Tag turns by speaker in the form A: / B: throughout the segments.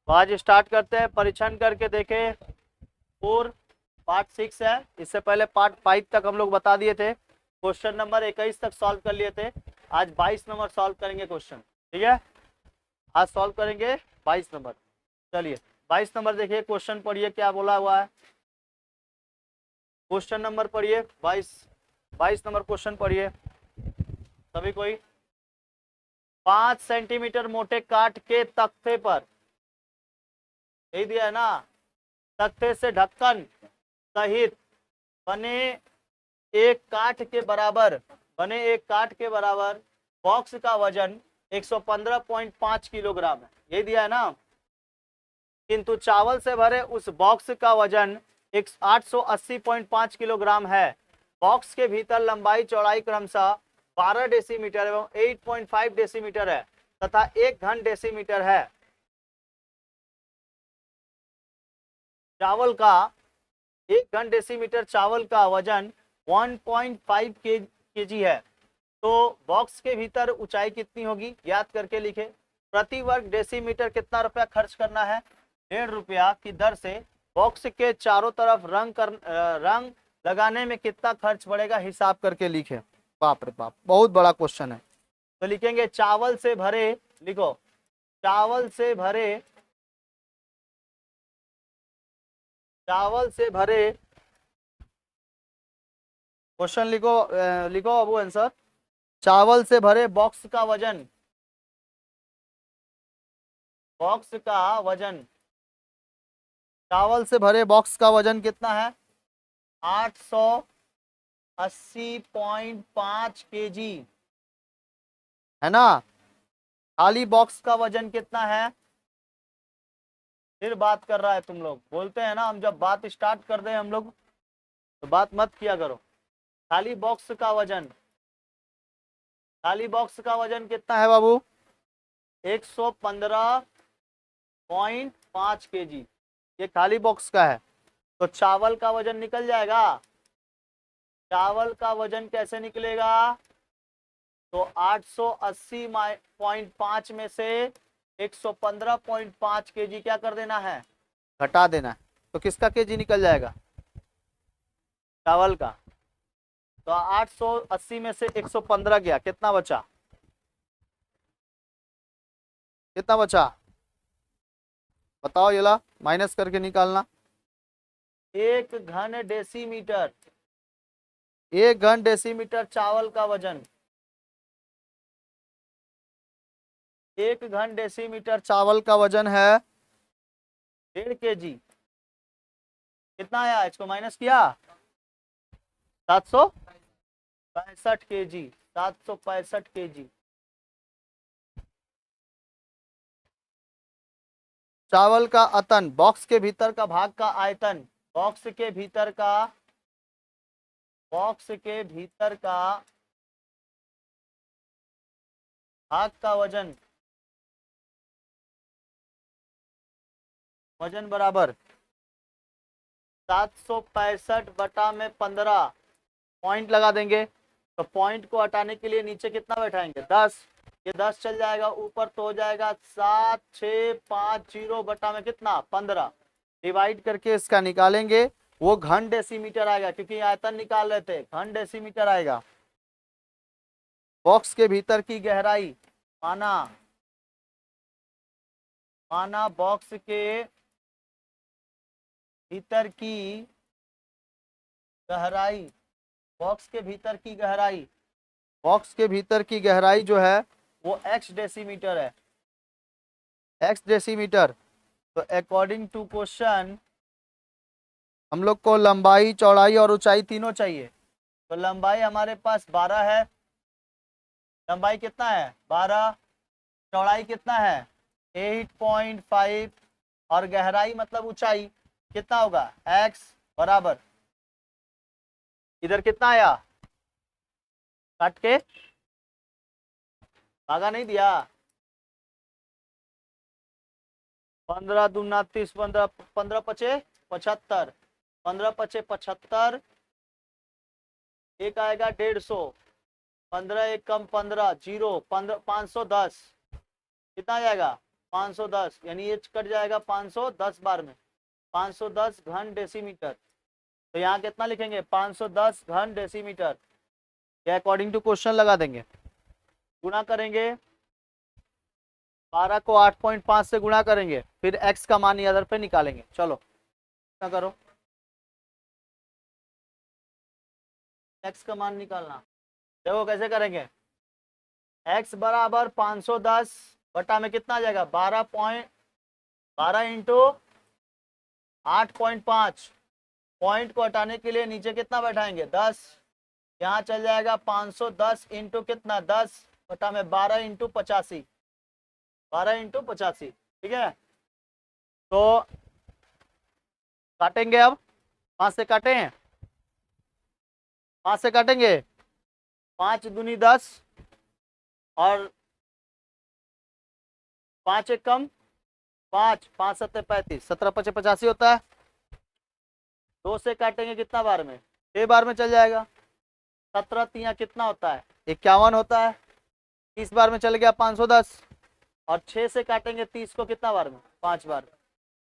A: तो आज स्टार्ट करते हैं, परीक्षण करके देखें। और पार्ट 6 है, इससे पहले पार्ट 5 तक हम लोग बता दिए थे, क्वेश्चन नंबर 21 तक सॉल्व कर लिए थे। आज 22 नंबर सॉल्व करेंगे क्वेश्चन, ठीक है। आज सॉल्व करेंगे 22 नंबर। चलिए 22 नंबर देखिए, क्वेश्चन पढ़िए क्या बोला हुआ है। क्वेश्चन नंबर पढ़िए 22 नंबर क्वेश्चन पढ़िए सभी कोई। 5 सेंटीमीटर मोटे काट के तख्ते पर, यही दिया है ना, तख्ते से ढक्कन सहित बने एक काठ के बराबर बॉक्स का वजन 115.5 किलोग्राम है, यही दिया है ना। किंतु चावल से भरे उस बॉक्स का वजन 880.5 किलोग्राम है। बॉक्स के भीतर लंबाई चौड़ाई क्रमशः 12 डेसीमीटर एवं 8.5 डेसीमीटर है तथा 1 घन डेसीमीटर है। चावल का 1 घन डेसीमीटर चावल का वजन 1.5 केजी है, तो बॉक्स के भीतर ऊंचाई कितनी होगी, याद करके लिखे। प्रति वर्ग डेसीमीटर कितना रुपया खर्च करना है, 1.5 रुपया की दर से बॉक्स के चारों तरफ रंग लगाने में कितना खर्च पड़ेगा, हिसाब करके लिखे। बाप रे बाप, बहुत बड़ा क्वेश्चन है। तो लिखेंगे चावल से भरे, लिखो चावल से भरे क्वेश्चन लिखो, लिखो अबू आंसर। चावल से भरे बॉक्स का वजन चावल से भरे बॉक्स का वजन कितना है, 880.5 केजी है ना। खाली बॉक्स का वजन कितना है, फिर बात कर रहा है, तुम लोग बोलते हैं ना हम जब बात स्टार्ट कर दे हम लोग तो बात मत किया करो। खाली बॉक्स का वजन कितना है बाबू, 115.5 केजी, ये खाली बॉक्स का है। तो चावल का वजन निकल जाएगा। चावल का वजन कैसे निकलेगा, तो 880.5 में से 115.5 केजी क्या कर देना है, घटा देना है। तो किसका केजी निकल जाएगा, चावल का। तो 880 में से 115 गया, कितना बचा, बताओ, ये ला माइनस करके निकालना। 1 घन डेसीमीटर चावल का वजन, 1 घन डेसीमीटर चावल का वजन है 1.5 केजी। कितना आया, इसको माइनस किया, 765 केजी, 765 केजी। चावल का अतन, बॉक्स के भीतर का भाग का आयतन, बॉक्स के भीतर का भाग का वजन बराबर 765 बटा में 15, पॉइंट लगा देंगे। तो पॉइंट को हटाने के लिए नीचे कितना बैठाएंगे, 10, ये 10 चल जाएगा ऊपर, तो हो जाएगा 7650 बटा में कितना, 15, डिवाइड करके इसका निकालेंगे, वो घन डेसीमीटर आएगा, क्योंकि आयतन निकाल रहे थे, घन डेसीमीटर आएगा। बॉक्स के भीतर की गहराई, माना बॉक्स के भीतर की गहराई, बॉक्स के भीतर की गहराई जो है वो x डेसीमीटर है, x डेसीमीटर। तो अकॉर्डिंग टू क्वेश्चन हम लोग को लंबाई चौड़ाई और ऊंचाई तीनों चाहिए। तो लंबाई हमारे पास 12 है, लंबाई कितना है 12, चौड़ाई कितना है 8.5, और गहराई मतलब ऊंचाई कितना होगा, x बराबर, इधर कितना आया, काट के भागा नहीं दिया, 15 दूना 30, 15 पचे 75, 15 पचे 75, एक आएगा 150, 15 एक कम 15, 0, 510, कितना आ जाएगा 510, यानी ये कट जाएगा 510 बार में, 510 घन डेसीमीटर। तो यहाँ कितना लिखेंगे, 510 घन डेसीमीटर, या अकॉर्डिंग टू क्वेश्चन लगा देंगे। गुणा करेंगे 12 को 8.5 से गुणा करेंगे, फिर x का मान इधर पे निकालेंगे। चलो क्या करो, x का मान निकालना। देखो कैसे करेंगे, x बराबर 510 बटा में कितना आ जाएगा, 12 इंटू 8.5, पॉइंट को हटाने के लिए नीचे कितना बैठाएंगे, 10, यहाँ चल जाएगा 510 इंटू कितना, 10 बटा में 12 इंटू 85, 12 इंटू 85। ठीक है, तो काटेंगे, अब 5 से काटे हैं, 5 से काटेंगे, 5 दूनी 10 और 5 एक कम 5, 5 सत्ते 35, 17 पचे 85 होता है। 2 से काटेंगे कितना बार में, 6 बार में चल जाएगा। 17 तिया कितना होता है, 51 होता है। 30 बार में चल गया 510, और 6 से काटेंगे 30 को कितना बार में, 5 बार।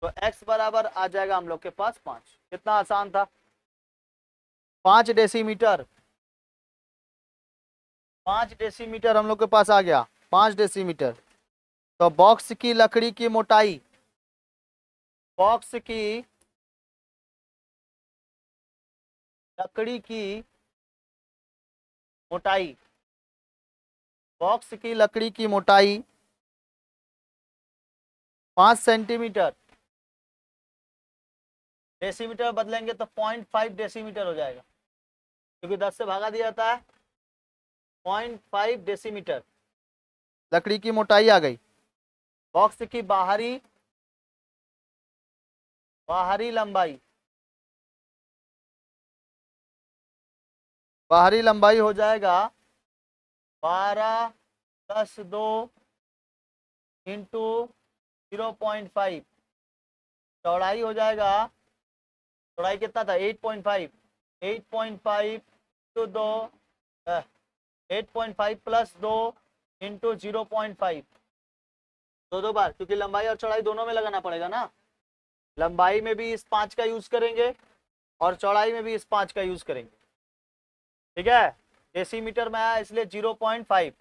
A: तो x बराबर आ जाएगा हम लोग के पास 5। कितना आसान था, 5 डेसीमीटर, 5 डेसीमीटर हम लोग के पास आ गया, 5 डेसीमीटर। तो बॉक्स की लकड़ी की मोटाई, बॉक्स की लकड़ी की मोटाई, बॉक्स की लकड़ी की मोटाई 5 सेंटीमीटर, डेसीमीटर बदलेंगे तो 0.5 डेसीमीटर हो जाएगा, क्योंकि 10 से भागा दिया जाता है। 0.5 डेसीमीटर लकड़ी की मोटाई आ गई। बॉक्स की बाहरी लंबाई, बाहरी लंबाई हो जाएगा 12 + 2 इंटू 0.5। चौड़ाई हो जाएगा, चौड़ाई कितना था, 8.5, 8.5 टू 2 8.5 + 2 इंटू 0.5, दो बार, क्योंकि लंबाई और चौड़ाई दोनों में लगाना पड़ेगा ना। लंबाई में भी इस 5 का यूज करेंगे और चौड़ाई में भी इस 5 का यूज करेंगे। ठीक है, डेसीमीटर में आया इसलिए 0.5।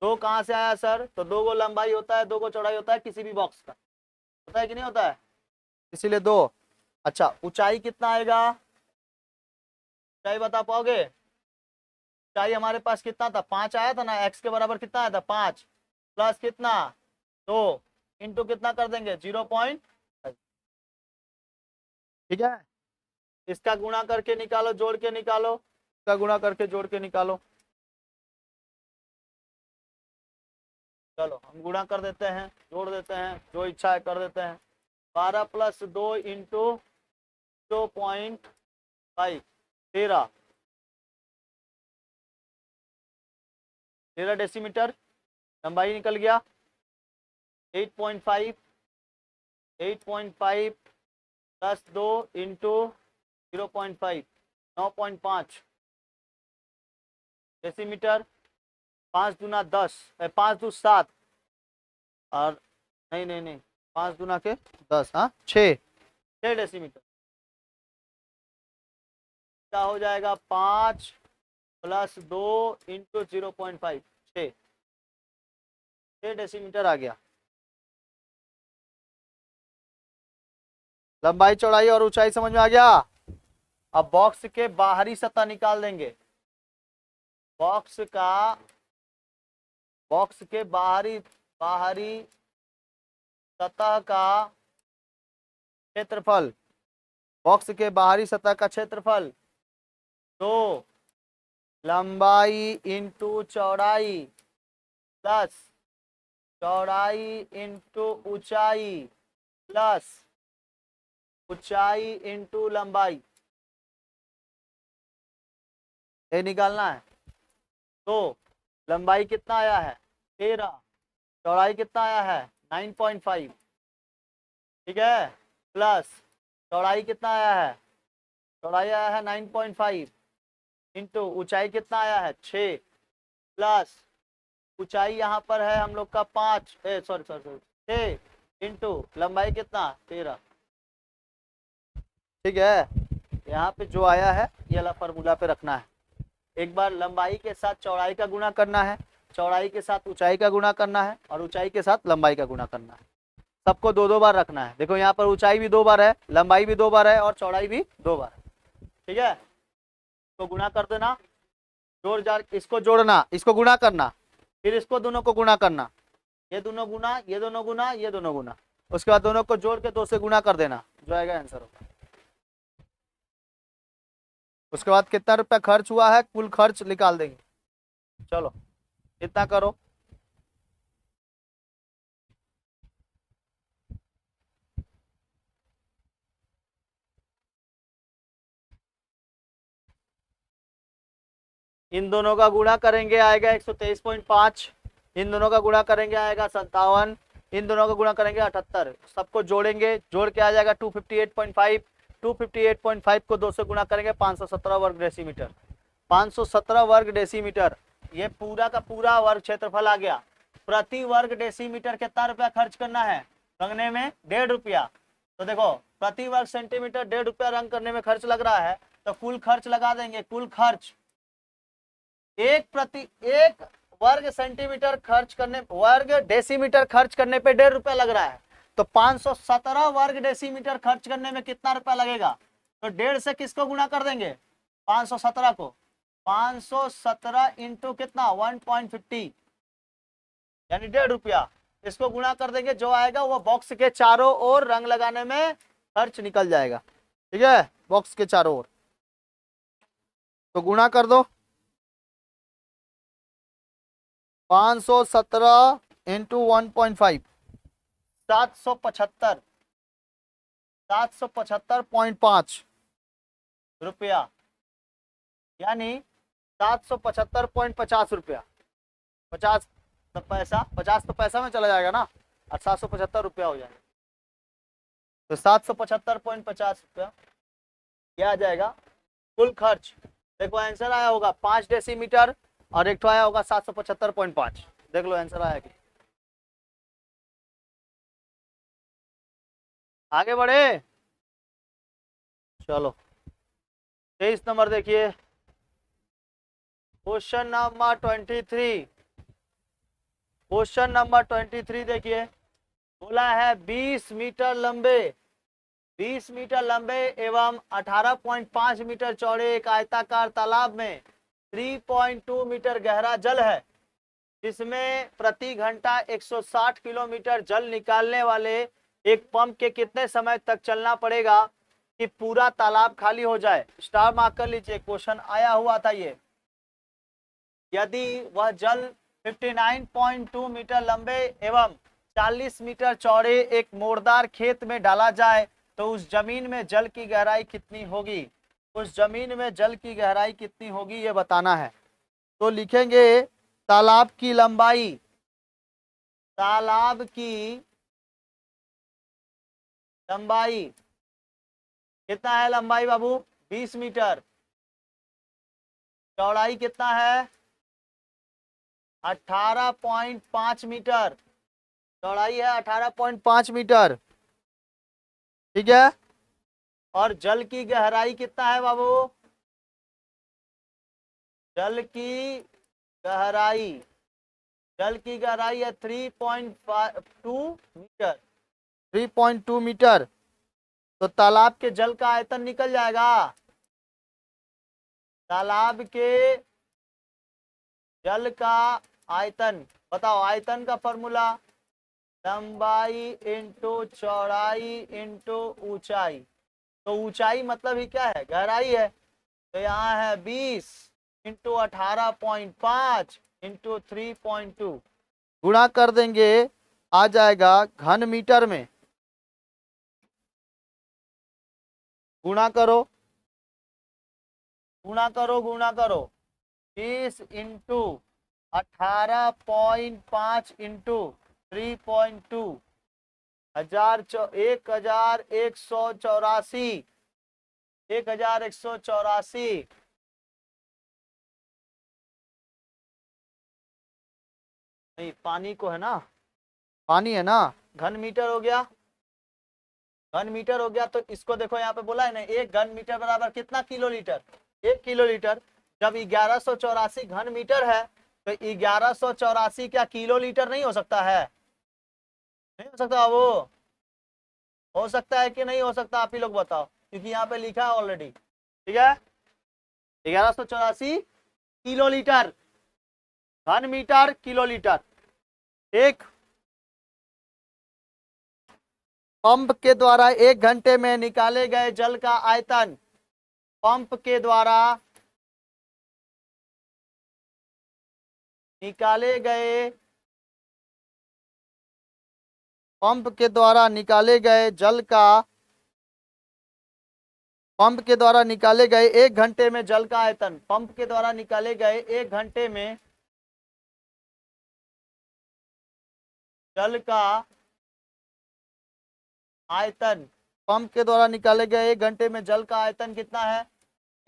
A: 2 कहाँ से आया सर, तो 2 को लंबाई होता है, 2 को चौड़ाई होता है किसी भी बॉक्स का, होता है कि नहीं होता है, इसीलिए 2। अच्छा, ऊंचाई कितना आएगा, ऊंचाई बता पाओगे, ऊंचाई हमारे पास कितना था, 5 आया था ना, x के बराबर कितना आया था, 5 प्लस कितना 2 इंटू कितना कर देंगे 0.5। ठीक है, इसका गुणा करके निकालो, जोड़ के निकालो, इसका गुणा करके जोड़ के निकालो। चलो हम गुणा कर देते हैं, जोड़ देते हैं, जो इच्छा है कर देते हैं। 12 + 2 इंटू 0.5, 13 डेसीमीटर लंबाई निकल गया। 8.5 + 2 इंटू 0.5, 9.5 डेसीमीटर। 5 दूना 10, 5 दूना 7, और नहीं 5 दूना के 10, हाँ 6 डेसीमीटर। क्या हो जाएगा, 5 + 2 इंटू 0.5, 6 डेसीमीटर आ गया। लंबाई चौड़ाई और ऊंचाई समझ में आ गया। अब बॉक्स के बाहरी सतह निकाल देंगे। बॉक्स के बाहरी सतह का क्षेत्रफल, बॉक्स के बाहरी सतह का क्षेत्रफल, तो लंबाई इंटू चौड़ाई प्लस चौड़ाई इंटू ऊंचाई प्लस ऊंचाई इंटू लंबाई, ये निकालना है। तो लंबाई कितना आया है 13, चौड़ाई कितना आया है 9.5, ठीक है, प्लस चौड़ाई कितना आया है, चौड़ाई आया है 9.5 इंटू ऊंचाई कितना आया है 6, प्लस ऊंचाई यहाँ पर है हम लोग का 5, सॉरी 6 इंटू लंबाई कितना 13। ठीक है, यहाँ पे जो आया है ये वाला फॉर्मूला पे रखना है। एक बार लंबाई के साथ चौड़ाई का गुणा करना है, चौड़ाई के साथ ऊंचाई का गुणा करना है, और ऊंचाई के साथ लंबाई का गुणा करना है। सबको दो दो बार रखना है। देखो यहाँ पर ऊंचाई भी 2 बार है, लंबाई भी 2 बार है, और चौड़ाई भी 2 बार है। ठीक है, तो गुणा कर देना, जोड़ जाड़ इसको जोड़ना, इसको गुणा करना, फिर इसको दोनों को गुणा करना, ये दोनों गुना, ये दोनों गुना, ये दोनों गुना, उसके बाद दोनों को जोड़ के 2 से गुणा कर देना, जो आएगा आंसर होगा। उसके बाद कितना रुपया खर्च हुआ है, कुल खर्च निकाल देंगे। चलो इतना करो। इन दोनों का गुणा करेंगे आएगा 123.5, इन दोनों का गुणा करेंगे आएगा 57, इन दोनों का गुणा करेंगे 78, सबको जोड़ेंगे, जोड़ के आ जाएगा 258.5, 258.5 को 2 से गुणा करेंगे 517 वर्ग डेसीमीटर, 517 वर्ग डेसीमीटर। ये पूरा का पूरा वर्ग क्षेत्रफल आ गया। प्रति वर्ग डेसीमीटर कितना रुपया खर्च करना है रंगने में, 1.5 रुपया। तो देखो प्रति वर्ग सेंटीमीटर 1.5 रुपया रंग करने में खर्च लग रहा है, तो कुल खर्च लगा देंगे। कुल खर्च एक वर्ग सेंटीमीटर खर्च करने, वर्ग डेसीमीटर खर्च करने पे 1.5 रुपया लग रहा है, तो 517 वर्ग डेसीमीटर खर्च करने में कितना रुपया लगेगा। तो 1.5 से किसको गुणा कर देंगे, 517 को, 517 इंटू कितना 1.50 यानी 1.5 रुपया, इसको गुणा कर देंगे, जो आएगा वो बॉक्स के चारों ओर रंग लगाने में खर्च निकल जाएगा। ठीक है, बॉक्स के चारों ओर, तो गुणा कर दो, 517 इंटू 1.5, 775, 775.5 रुपया, यानी 775.50 रुपया, 50 पैसा, 50 तो पैसा में चला जाएगा ना, और 775 रुपया हो जाएगा, तो 775.50 रुपया क्या आ जाएगा कुल खर्च। देखो आंसर आया होगा 5 डेसीमीटर, और एक तो आया होगा 775.5। देख लो आंसर आया कि, आगे बढ़े। चलो 23 नंबर देखिए, क्वेश्चन नंबर 23, क्वेश्चन नंबर 23 देखिए, बोला है 20 मीटर लंबे, 20 मीटर लंबे एवं 18.5 मीटर चौड़े एक आयताकार तालाब में 3.2 मीटर गहरा जल है, जिसमें प्रति घंटा 160 किलोमीटर जल निकालने वाले एक पंप के कितने समय तक चलना पड़ेगा कि पूरा तालाब खाली हो जाए। स्टार मार्क कर लीजिए, क्वेश्चन आया हुआ था ये। यदि वह जल 59.2 मीटर लंबे एवं 40 मीटर चौड़े एक मोड़दार खेत में डाला जाए तो उस जमीन में जल की गहराई कितनी होगी, उस जमीन में जल की गहराई कितनी होगी ये बताना है। तो लिखेंगे तालाब की लंबाई, तालाब की लंबाई कितना है, लंबाई बाबू 20 मीटर, चौड़ाई कितना है 18.5 मीटर, चौड़ाई है 18.5 मीटर। ठीक है, और जल की गहराई कितना है बाबू, जल की गहराई, जल की गहराई है 3.2 मीटर, 3.2 मीटर। तो तालाब के जल का आयतन निकल जाएगा, तालाब के जल का आयतन, बताओ आयतन का फॉर्मूला, लंबाई इंटू चौड़ाई इंटू ऊंचाई। तो ऊंचाई मतलब ही क्या है, गहराई है, तो यहाँ है 20 इंटू 18.5 इंटू 3.2, गुणा कर देंगे आ जाएगा घन मीटर में, गुणा करो, गुणा करो, गुणा करो, 20 इंटू 18.5 इंटू 3.2, 1184, 1184। नहीं पानी को है ना, पानी है ना, घन मीटर हो गया, घन मीटर हो गया। तो इसको देखो यहाँ पे बोला है ना, 1 घन मीटर बराबर कितना किलोलीटर, 1 किलोलीटर। जब 1184 घन मीटर है तो 1184 क्या किलोलीटर नहीं हो सकता है? नहीं हो सकता वो? हो सकता है कि नहीं हो सकता, आप ही लोग बताओ, क्योंकि यहाँ पे लिखा है ऑलरेडी। ठीक है, 1184 किलोलीटर, घन मीटर किलोलीटर। एक पंप के द्वारा 1 घंटे में निकाले गए जल का आयतन, पंप के द्वारा निकाले गए, पंप के द्वारा निकाले गए जल का, पंप के द्वारा निकाले गए 1 घंटे में जल का आयतन, पंप के द्वारा निकाले गए 1 घंटे में जल का आयतन, पंप के द्वारा निकाले गए 1 घंटे में जल का आयतन कितना है?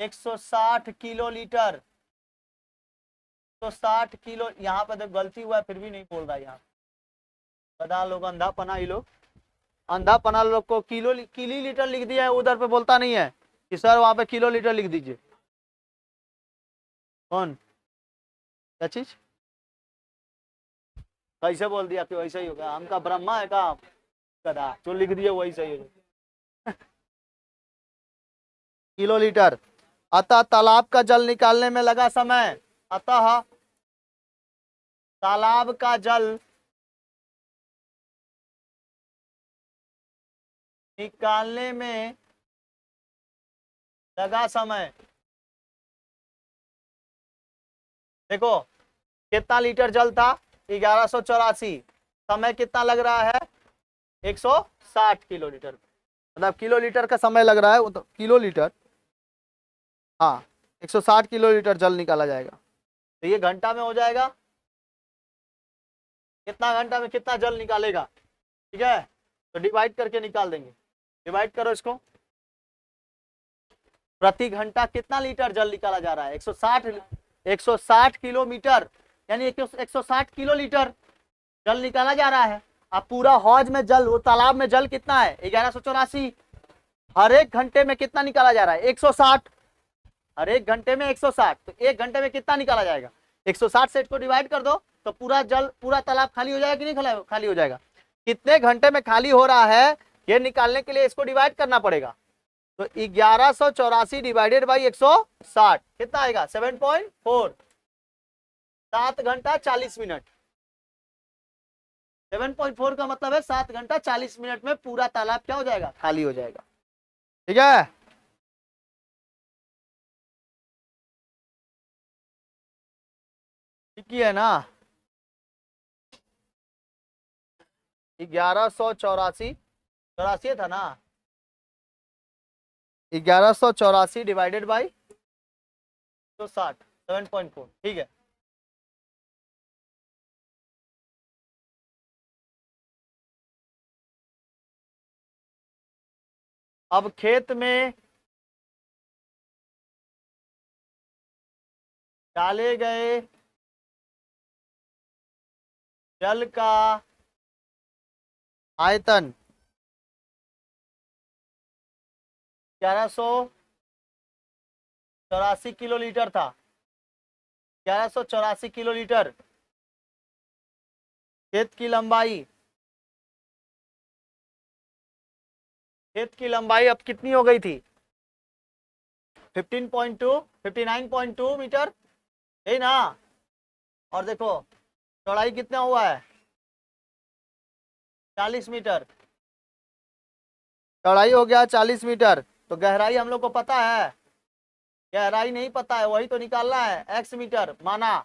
A: 160 किलोलीटर। 160 किलो, यहाँ पे तो गलती हुआ है फिर भी नहीं बोल रहा। यहाँ बता लोग अंधा पना, ही लोग अंधा पना लोग को किलो किली लीटर लिख दिया है, उधर पे बोलता नहीं है कि सर वहां पे किलो लीटर लिख दीजिए। कौन, क्या चीज, कैसे बोल दिया कि वैसा ही होगा? हमका ब्रह्मा है का गधा, जो लिख दिया वही सही है। Kilo litre. अतः तालाब का जल निकालने में लगा समय, अतः तालाब का जल निकालने में लगा समय। देखो कितना लीटर जल था? 1184। समय कितना लग रहा है? 160 किलो लीटर, मतलब किलो लीटर का समय लग रहा है, तो किलो लीटर, हाँ 160 किलो लीटर जल निकाला जाएगा। तो ये घंटा में हो जाएगा, कितना घंटा में कितना जल निकालेगा? ठीक है, तो डिवाइड करके निकाल देंगे। डिवाइड करो इसको, प्रति घंटा कितना लीटर जल निकाला जा रहा है? 160 किलोमीटर, यानी 160 किलो लीटर जल निकाला जा रहा है। अब पूरा हौज में जल, वो तालाब में जल कितना है? 1184। हर एक घंटे में कितना निकाला जा रहा है? 160। हर एक घंटे में 160, तो 1 घंटे में कितना निकाला जाएगा? 160 से इसको डिवाइड कर दो तो पूरा जल, पूरा तालाब खाली हो जाएगा कि नहीं खाली हो जाएगा? कितने घंटे में खाली हो रहा है ये निकालने के लिए इसको डिवाइड करना पड़ेगा। तो 1184 डिवाइडेड बाई 160 कितना आएगा? 7.4, 7 घंटा 40 मिनट। 7.4 का मतलब है 7 घंटा 40 मिनट में पूरा तालाब क्या हो जाएगा? खाली हो जाएगा। ठीक है, ठीक है ना? 1184, चौरासी था ना? 1184 डिवाइडेड बाई 160, 7.4। ठीक है, अब खेत में डाले गए जल का आयतन 1184 किलो लीटर था। 1184 किलो लीटर। खेत की लंबाई, खेत की लंबाई अब कितनी हो गई थी? 15.2, 59.2 मीटर, है ना? और देखो चौड़ाई कितना हुआ है? 40 मीटर। चौड़ाई हो गया 40 मीटर। तो गहराई हम लोग को पता है? गहराई नहीं पता है, वही तो निकालना है। x मीटर माना,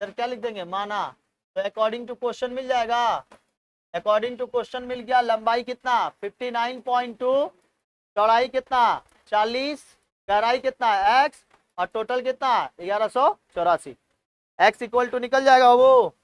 A: सर क्या लिख देंगे? माना। तो अकॉर्डिंग टू क्वेश्चन मिल जाएगा। अकॉर्डिंग टू क्वेश्चन मिल गया। लंबाई कितना? 59.2, चौड़ाई कितना? 40, गहराई कितना? x, और टोटल कितना? 1184। x इक्वल टू निकल जाएगा वो,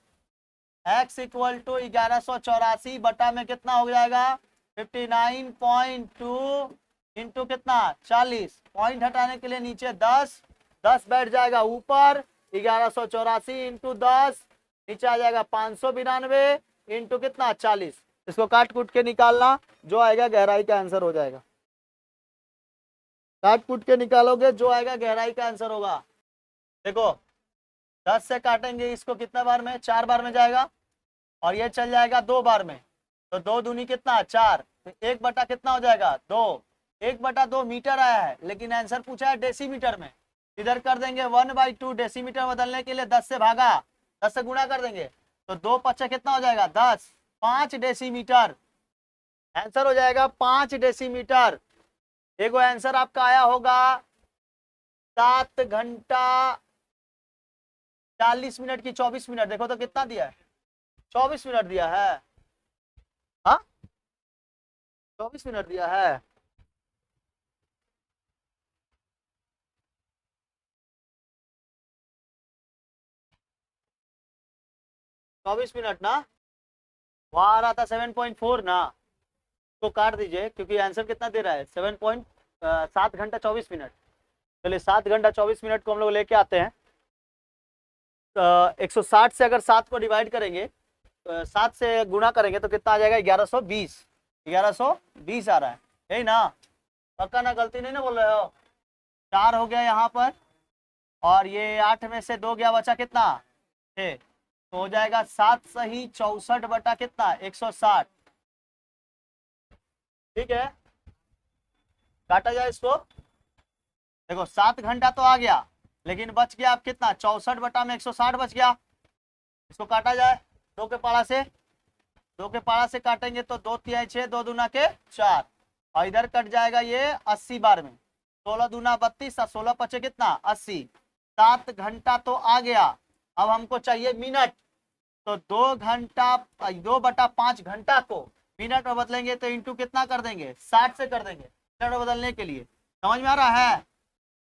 A: x इक्वल टू 1184 बटा में कितना हो जाएगा? 59.2 इंटू कितना? 40। पॉइंट हटाने के लिए नीचे 10, 10 बैठ जाएगा ऊपर। 1184 इंटू 10, नीचे आ जाएगा 592, इंटू कितना 40। इसको काट कूट के निकालना, जो आएगा गहराई का आंसर हो जाएगा। काट कूट के निकालोगे जो आएगा गहराई का आंसर होगा। देखो 10 से काटेंगे इसको कितना बार में, 4 बार में जाएगा, और ये चल जाएगा 2 बार में, तो 2 दूनी कितना 4, तो 1 बटा कितना हो जाएगा 2। 1/2 मीटर आया है, लेकिन आंसर पूछा है डेसीमीटर में। इधर कर देंगे 1/2, डेसीमीटर बदलने के लिए 10 से भागा, 10 से गुणा कर देंगे, तो 2 पच्चा कितना हो जाएगा 10, 5 डेसीमीटर। आंसर हो जाएगा 5 डेसीमीटर। देखो आंसर आपका आया होगा 7 घंटा 40 मिनट की 24 मिनट। देखो तो कितना दिया है, 24 मिनट दिया है। हाँ 24 मिनट दिया है। चौबीस मिनट ना, वहां आ रहा था 7.4 ना, तो काट दीजिए क्योंकि आंसर कितना दे रहा है 7 घंटा 24 मिनट। चलिए 7 घंटा 24 मिनट को हम लोग लेके आते हैं। 160 से अगर 7 को डिवाइड करेंगे, 7 से गुणा करेंगे तो कितना आ जाएगा 1120। 1120 आ रहा है, यही ना, पक्का ना, गलती नहीं ना बोल रहे हो। 4 हो गया यहाँ पर, और ये 8 में से 2 गया, बचा कितना 6, तो हो जाएगा 7 सही 64 बटा कितना 160। ठीक है, काटा जाए इसको। देखो 7 घंटा तो आ गया, लेकिन बच गया अब कितना 64 बटा में 160 बच गया। इसको काटा जाए 2 के पारा से, 2 के पारा से काटेंगे तो 2 तिहाई 6, 2 दूना के 4, और इधर कट जाएगा ये 80 बार में, 16 दूना 32 और 16 पचे कितना 80। 7 घंटा तो आ गया, अब हमको चाहिए मिनट, तो 2 घंटा 2/5 घंटा को मिनट में बदलेंगे तो इंटू कितना कर देंगे 60 से कर देंगे मिनट में बदलने के लिए। समझ में आ रहा है।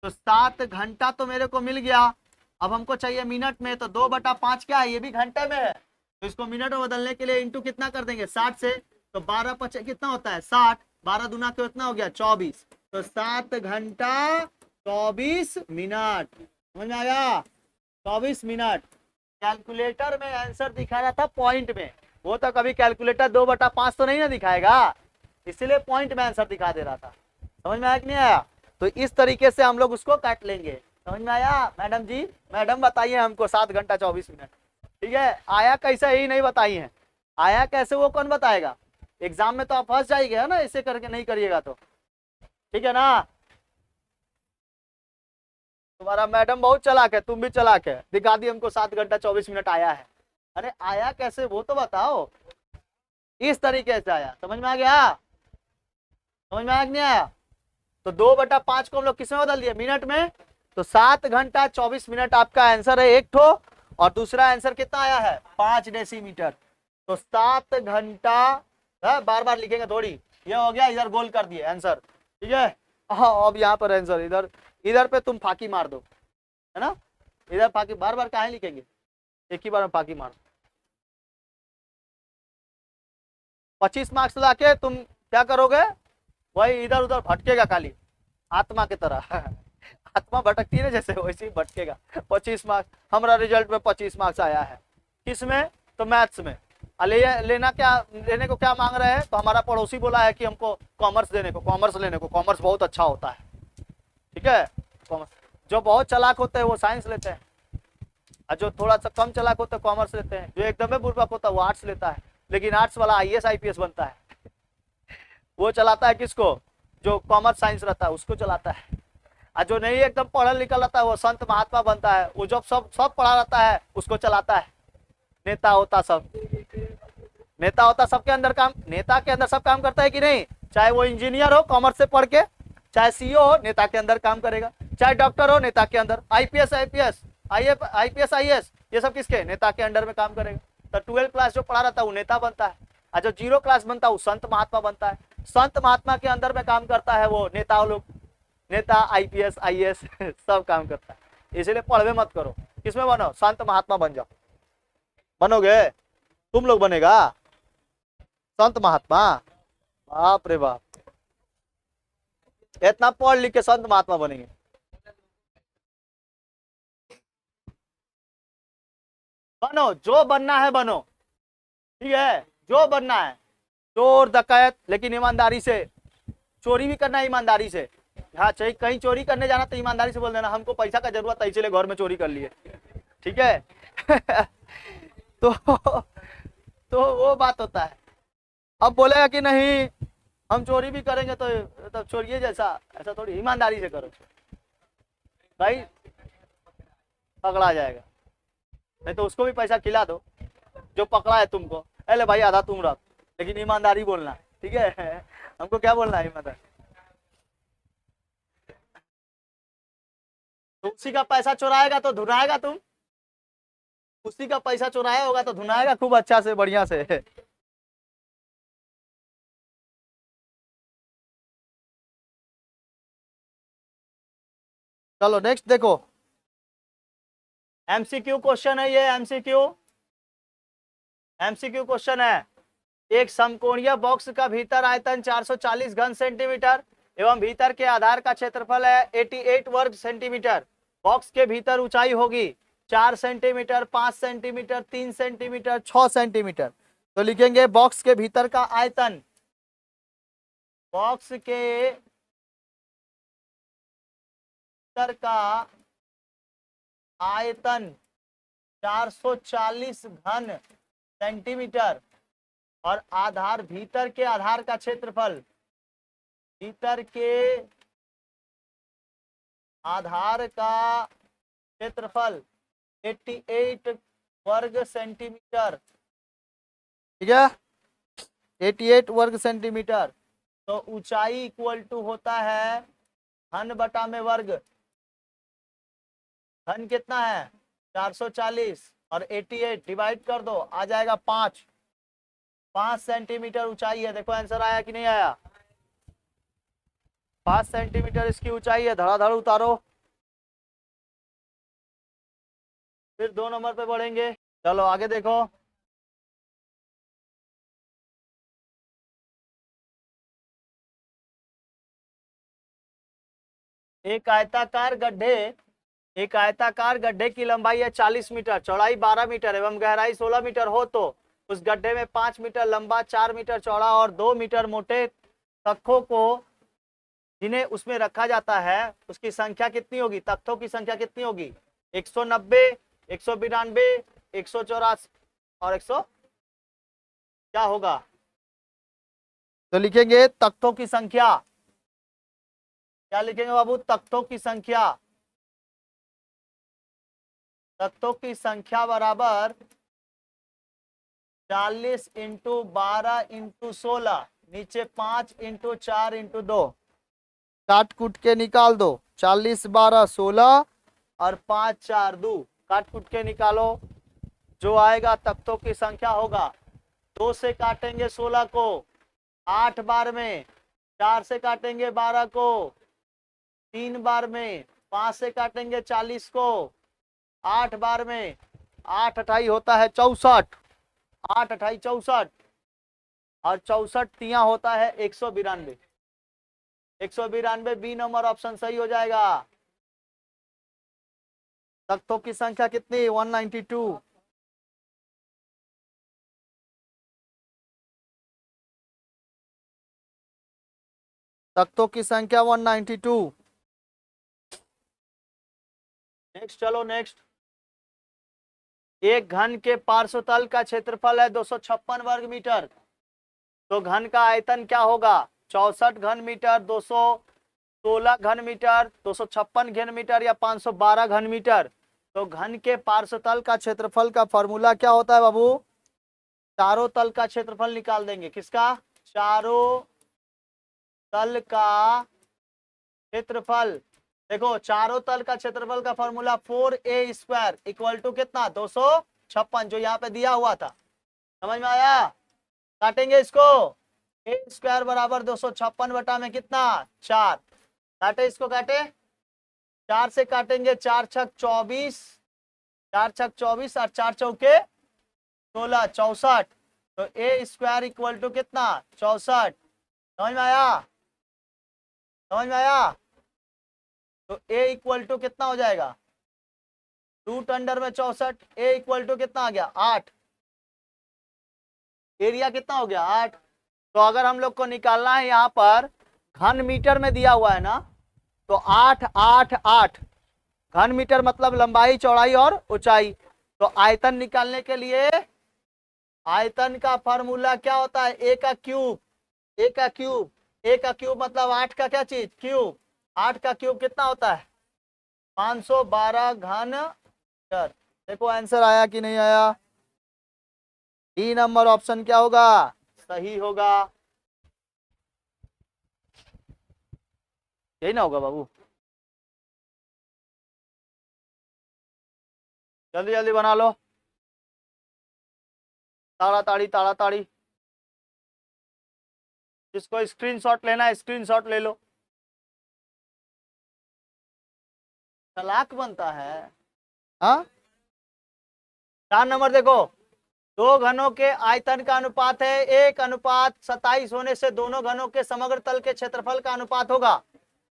A: तो 7 घंटा तो मेरे को मिल गया, अब हमको चाहिए मिनट में, तो 2/5 क्या है, ये भी घंटे में है, तो इसको मिनट में बदलने के लिए इंटू कितना कर देंगे 60 से, तो 12 पचे कितना होता है 60, 12 दूना के कितना हो गया 24, तो 7 घंटा 24 मिनट। समझ में आया, 24 मिनट। कैलकुलेटर में आंसर दिखा रहा था पॉइंट में, वो तो कभी कैलकुलेटर 2/5 तो नहीं ना दिखाएगा, इसीलिए पॉइंट में आंसर दिखा दे रहा था। समझ में आया कि नहीं आया। तो इस तरीके से हम लोग उसको काट लेंगे। समझ में आया मैडम जी, मैडम बताइए हमको 7 घंटा 24 मिनट। ठीक है, आया कैसे ही नहीं बताई है, आया कैसे वो कौन बताएगा, एग्जाम में तो आप फंस जाइएगा ना, ऐसे करके नहीं करिएगा तो। ठीक है ना, तुम्हारा मैडम बहुत चालाक है, तुम भी चालाक है, दिखा दी हमको 7 घंटा 24 मिनट आया है। अरे आया कैसे वो तो बताओ, इस तरीके से आया। समझ में आ गया, समझ में आया कि नहीं आया। तो 2/5 को हम लोग किसमें बदल दिए मिनट में, तो 7 घंटा 24 मिनट आपका आंसर है एक ठो, और दूसरा आंसर कितना आया है 5 डेसीमीटर। तो 7 घंटा, बार बार लिखेंगे थोड़ी, ये हो गया, इधर गोल कर दिए आंसर। ठीक है, हाँ अब यहाँ पर आंसर इधर, इधर पे तुम फाकी मार दो, है ना, इधर फाकी बार बार काहे लिखेंगे, एक ही बार में फाकी मार दो। 25 मार्क्स लाके तुम क्या करोगे, वही इधर उधर भटकेगा खाली, आत्मा की तरह आत्मा भटकती है ना जैसे, वैसे ही भटकेगा। 25 मार्क्स हमारा रिजल्ट में 25 मार्क्स आया है, किसमें, तो मैथ्स में। लेना क्या, लेने को क्या मांग रहे हैं, तो हमारा पड़ोसी बोला है कि हमको कॉमर्स देने को, कॉमर्स लेने को, कॉमर्स बहुत अच्छा होता है। ठीक है, कॉमर्स, जो बहुत चालाक होते हैं वो साइंस लेते हैं, और जो थोड़ा सा कम चालाक होता है कॉमर्स लेते हैं, जो एकदम बुर्बक होता है वो आर्ट्स लेता है, लेकिन आर्ट्स वाला IAS IPS बनता है। वो चलाता है किसको, जो कॉमर्स साइंस रहता है उसको चलाता है, और जो नहीं एकदम पढ़ल निकल रहता है वो संत महात्मा बनता है, वो जब सब सब पढ़ा रहता है उसको चलाता है। नेता होता सब, नेता होता सबके अंदर काम, नेता के अंदर सब काम करता है कि नहीं, चाहे वो इंजीनियर हो कॉमर्स से पढ़ के, चाहे CEO हो नेता के अंदर काम करेगा, चाहे डॉक्टर हो नेता के अंदर, IPS IPS IPS IAS ये सब किसके, नेता के अंडर में काम करेगा। तो 12 क्लास जो पढ़ा रहता है वो नेता बनता है, और जो 0 क्लास बनता है वो संत महात्मा बनता है। संत महात्मा के अंदर में काम करता है वो नेता लोग, नेता IPS IAS सब काम करता है। इसलिए पढ़वे मत करो, किसमें बनो, संत महात्मा बन जाओ। बनोगे, तुम लोग बनेगा संत महात्मा, बाप रे बाप, इतना पढ़ लिख के संत महात्मा बनेंगे। बनो, जो बनना है बनो, ठीक है, जो बनना है चोर डकैत, लेकिन ईमानदारी से। चोरी भी करना है ईमानदारी से। हाँ, चाहे कहीं चोरी करने जाना तो ईमानदारी से बोल देना हमको पैसा का जरूरत है इसलिए घर में चोरी कर लिए, ठीक है। तो वो बात होता है। अब बोलेगा कि नहीं हम चोरी भी करेंगे तो तब चोरिए जैसा, ऐसा थोड़ी, ईमानदारी से करो भाई, पकड़ा जाएगा। नहीं तो उसको भी पैसा खिला दो जो पकड़ा है तुमको, अरे भाई आधा तुम रख, लेकिन ईमानदारी बोलना, ठीक है। हमको क्या बोलना है, ईमानदार। तो उसी का पैसा चुराएगा तो धुनाएगा तुम, उसी का पैसा चुराया होगा तो धुनाएगा खूब अच्छा से, बढ़िया से। चलो नेक्स्ट देखो, एमसीक्यू क्वेश्चन है ये, एमसीक्यू क्वेश्चन है। एक समकोणीय बॉक्स का भीतर आयतन 440 घन सेंटीमीटर एवं भीतर के आधार का क्षेत्रफल है 88 वर्ग सेंटीमीटर। बॉक्स के भीतर ऊंचाई होगी 4 सेंटीमीटर, 5 सेंटीमीटर, 3 सेंटीमीटर, 6 सेंटीमीटर। तो लिखेंगे बॉक्स के भीतर का आयतन, बॉक्स के भीतर का आयतन 440 घन सेंटीमीटर और आधार, भीतर के आधार का क्षेत्रफल, भीतर के आधार का क्षेत्रफल 88 वर्ग सेंटीमीटर, ठीक है, 88 वर्ग सेंटीमीटर। तो ऊंचाई इक्वल टू होता है घन बटा में वर्ग। घन कितना है 440 और 88 डिवाइड कर दो, आ जाएगा 5 सेंटीमीटर ऊंचाई है। देखो आंसर आया कि नहीं आया, 5 सेंटीमीटर इसकी ऊंचाई है। धड़ाधड़ उतारो, फिर 2 नंबर पे बढ़ेंगे। चलो आगे देखो, एक आयताकार गड्ढे की लंबाई है 40 मीटर, चौड़ाई 12 मीटर एवं गहराई 16 मीटर हो तो उस गड्ढे में 5 मीटर लंबा, 4 मीटर चौड़ा और 2 मीटर मोटे तख्तों को जिन्हें उसमें रखा जाता है उसकी संख्या कितनी होगी, तख्तों की संख्या कितनी होगी, 190, 192, 184 और 100, क्या होगा। तो लिखेंगे तख्तों की संख्या, क्या लिखेंगे बाबू, तख्तों की संख्या, तख्तों की संख्या बराबर 40 इंटू 12 इंटू 16, नीचे 5 इंटू 4 इंटू 2, काट कूट के निकाल दो, 40 12 16 और 5 4 2, काट कूट के निकालो, जो आएगा तख्तों की संख्या होगा। 2 से काटेंगे 16 को 8 बार में, 4 से काटेंगे 12 को 3 बार में, 5 से काटेंगे 40 को 8 बार में, 8 अठाई होता है 64, 8 अठाई 64 और 64 तिया होता है 192, 192 बी नंबर ऑप्शन सही हो जाएगा। तख्तों की संख्या कितनी, 192। तख्तों की संख्या 192। नेक्स्ट, चलो नेक्स्ट, एक घन के पार्श्वतल का क्षेत्रफल है 256 वर्ग मीटर, तो घन का आयतन क्या होगा, 64 घन मीटर, 216 घन मीटर, 256 घन मीटर या 512 घन मीटर। तो घन के पार्श्वतल का क्षेत्रफल का फॉर्मूला क्या होता है बाबू, चारों तल का क्षेत्रफल निकाल देंगे, किसका, चारों तल का क्षेत्रफल। देखो चारों तल का क्षेत्रफल का formula 4a square equal to कितना, 256, जो यहाँ पे दिया हुआ था, समझ में आया। काटेंगे इसको, ए स्क्वायर बराबर 256 बटा में कितना 4, काटे इसको, काटे 4 से काटेंगे 4 छक 24, 4 छक 24 और 4 चौके 16, 64। तो ए स्क्वायर इक्वल टू कितना 64, समझ में आया, समझ में आया। तो ए इक्वल टू कितना हो जाएगा, रूट अंडर में 64, ए इक्वल टू कितना आ गया 8, एरिया कितना हो गया 8। तो अगर हम लोग को निकालना है यहाँ पर घन मीटर में दिया हुआ है ना, तो 8 8 8 घन मीटर मतलब लंबाई चौड़ाई और ऊंचाई। तो आयतन निकालने के लिए आयतन का फॉर्मूला क्या होता है, ए का क्यूब। ए का क्यूब, ए का क्यूब मतलब 8 का क्या चीज, क्यूब। 8 का क्यूब कितना होता है 512 घन मीटर। देखो आंसर आया कि नहीं आया। डी नंबर ऑप्शन क्या होगा, सही होगा। यही ना होगा बाबू, जल्दी जल्दी बना लो, ताड़ाताड़ी ताड़ाताड़ी। जिसको स्क्रीनशॉट लेना है स्क्रीनशॉट ले लो। चालाक बनता है। हाँ 4 नंबर देखो, दो घनों के आयतन का अनुपात है 1:27 होने से दोनों घनों के समग्र तल के क्षेत्रफल का अनुपात होगा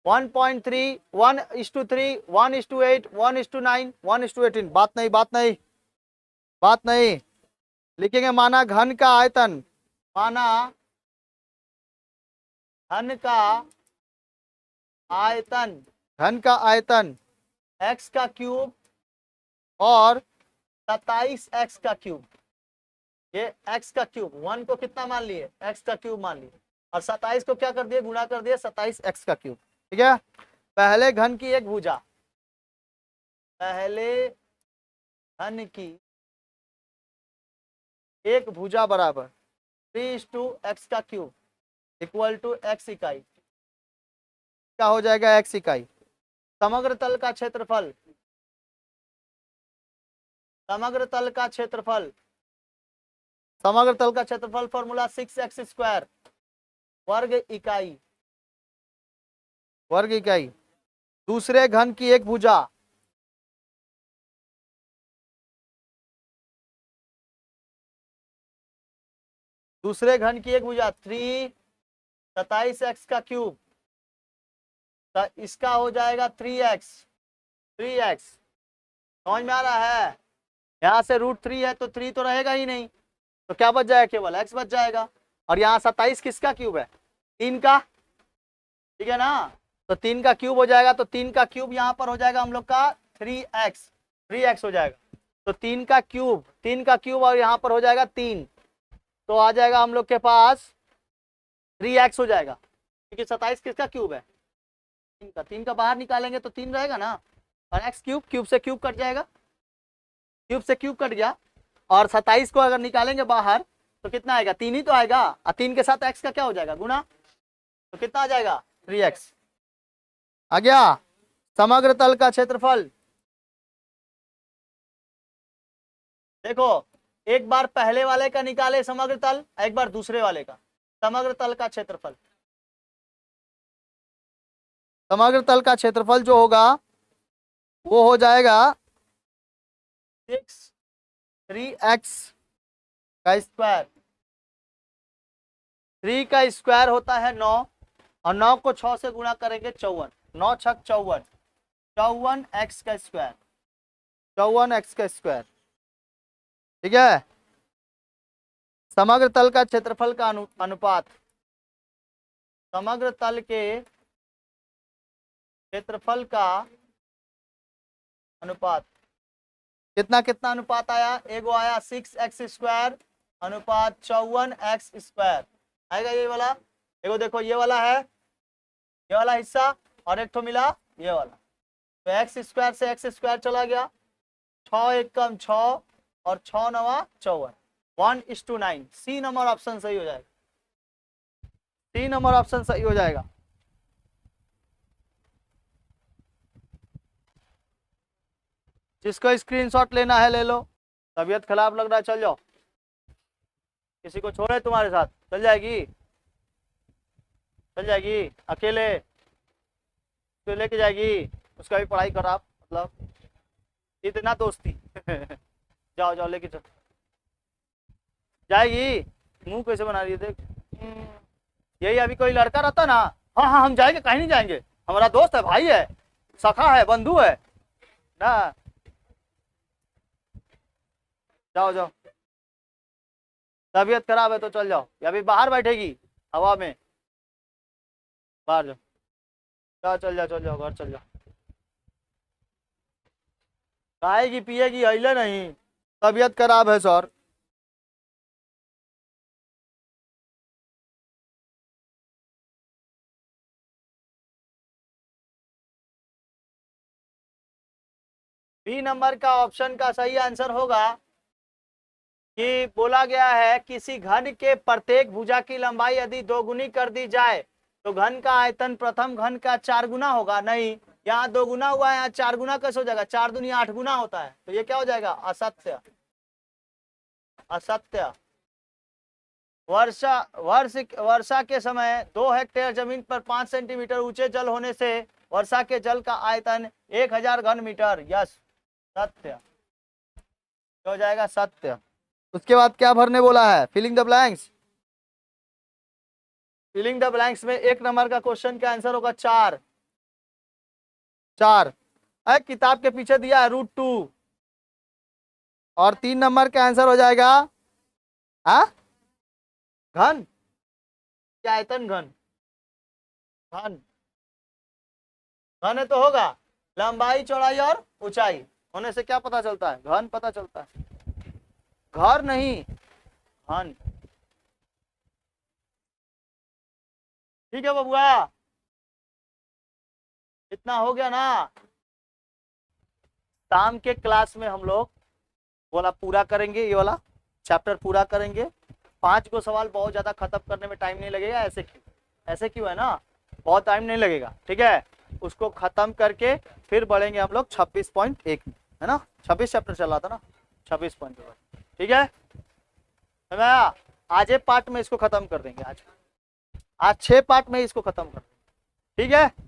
A: 1.3 1:3 1:8 1:9 1:18। बात नहीं बात नहीं बात नहीं, लिखेंगे माना घन का आयतन, माना घन का आयतन, घन का आयतन x का क्यूब और 27x का क्यूब। ये x का क्यूब 1 को कितना मान लिए, x का क्यूब मान लिए, और 27 को क्या कर दिए, गुणा कर दिए 27x का क्यूब। ठीक है, पहले घन की एक भुजा, पहले घन की एक भुजा बराबर 3:x का क्यूब इक्वल टू x इकाई। क्या हो जाएगा x इकाई। समग्र तल का क्षेत्रफल, समग्र तल का क्षेत्रफल, समग्र तल का क्षेत्रफल फॉर्मूला 6x² वर्ग इकाई, वर्ग इकाई। दूसरे घन की एक भुजा, दूसरे घन की एक भुजा 3 27x का क्यूब, तो इसका हो जाएगा 3x, 3x। समझ में आ रहा है, यहाँ से √3 है तो 3 तो रहेगा ही नहीं, तो क्या बच जाएगा, केवल x बच जाएगा। और यहाँ 27 किसका क्यूब है, 3 का, ठीक है ना, तो 3 का क्यूब हो जाएगा, तो 3 का क्यूब यहाँ पर हो जाएगा हम लोग का 3x, 3x हो जाएगा। तो 3 का क्यूब, 3 का क्यूब और यहाँ पर हो जाएगा 3, तो आ जाएगा हम लोग के पास 3x हो जाएगा, क्योंकि 27 किसका क्यूब है, 3 का। 3 का बाहर निकालेंगे तो 3 रहेगा ना, और x क्यूब, क्यूब से क्यूब कट जाएगा, क्यूब से क्यूब कट गया, और 27 को अगर निकालेंगे बाहर तो कितना आएगा, 3 ही तो आएगा, और 3 के साथ x का क्या हो जाएगा, गुना, तो कितना आ जाएगा 3x। आ गया। समग्र तल का क्षेत्रफल, देखो एक बार पहले वाले का निकाले समग्र तल, एक बार दूसरे वाले का। समग्र तल का क्षेत्रफल, समग्र तल का क्षेत्रफल जो होगा वो हो जाएगा 3x का स्क्वायर। 3 का स्क्वायर होता है 9, और 9 को 6 से गुणा करेंगे 54, 9 छक 54, 54x का स्क्वायर, 54x का स्क्वायर। ठीक है, समग्र तल का क्षेत्रफल का अनुपात, समग्र तल के क्षेत्रफल का अनुपात कितना कितना अनुपात आया, एगो आया 6x² अनुपात 54x² आएगा ये वाला। एगो देखो ये वाला है, ये वाला हिस्सा, और एक तो मिला ये वाला, तो x² से x² चला गया, 6 एक कम 6 और 6 9 54, 1:9। सी नंबर ऑप्शन सही हो जाएगा, सी नंबर ऑप्शन सही हो जाएगा। जिसको स्क्रीनशॉट लेना है ले लो। तबीयत खराब लग रहा है, चल जाओ, किसी को छोड़े तुम्हारे साथ, चल जाएगी, चल जाएगी, अकेले तो लेके जाएगी, उसका भी पढ़ाई खराब, मतलब इतना दोस्ती जाओ जाओ लेके चल, जाएगी। मुंह कैसे बना रही है देख, यही अभी कोई लड़का रहता ना, हाँ हाँ हम जाएंगे, कहीं नहीं जाएंगे, हमारा दोस्त है, भाई है, सखा है, बंधु है ना, जाओ जाओ। तबीयत खराब है तो चल जाओ, या फिर बाहर बैठेगी हवा में, बाहर जाओ, चल जाओ, चल जाओ, घर चल जाओ। खाएगी पिएगी, हिले नहीं, तबीयत खराब है सर। बी नंबर का ऑप्शन का सही आंसर होगा कि बोला गया है किसी घन के प्रत्येक भुजा की लंबाई यदि दोगुनी कर दी जाए तो घन का आयतन प्रथम घन का 4 गुना होगा। नहीं, यहाँ 2 गुना हुआ है, यहाँ 4 गुना कैसे हो जाएगा? 4 दूनी 8 गुना होता है, तो ये क्या हो जाएगा? असत्य। असत्य। वर्षा के समय 2 हेक्टेयर जमीन पर 5 सेंटीमीटर ऊंचे जल होने से वर्षा के जल का आयतन 1000 घन मीटर। यस, सत्य हो जाएगा, सत्य। उसके बाद क्या भरने बोला है? Filling the blanks. Filling the blanks में 1 नंबर का क्वेश्चन का आंसर होगा 4। 4 किताब के पीछे दिया है √2, और 3 नंबर का आंसर हो जाएगा घन क्या? आयतन घन। घन घन है तो होगा लंबाई चौड़ाई और ऊंचाई होने से क्या पता चलता है? घन पता चलता है, घर नहीं, घन। ठीक है बबुआ, इतना हो गया ना? शाम के क्लास में हम लोग वाला पूरा करेंगे, ये वाला चैप्टर पूरा करेंगे। 5 को सवाल बहुत ज्यादा खत्म करने में टाइम नहीं लगेगा। ऐसे क्यों है ना, बहुत टाइम नहीं लगेगा, ठीक है। उसको खत्म करके फिर बढ़ेंगे हम लोग 26.1 में, है ना? 26 चैप्टर चल रहा था ना, 26.1, ठीक है। आज एक पार्ट में इसको खत्म कर देंगे, आज 6 पार्ट में इसको खत्म कर देंगे, ठीक है।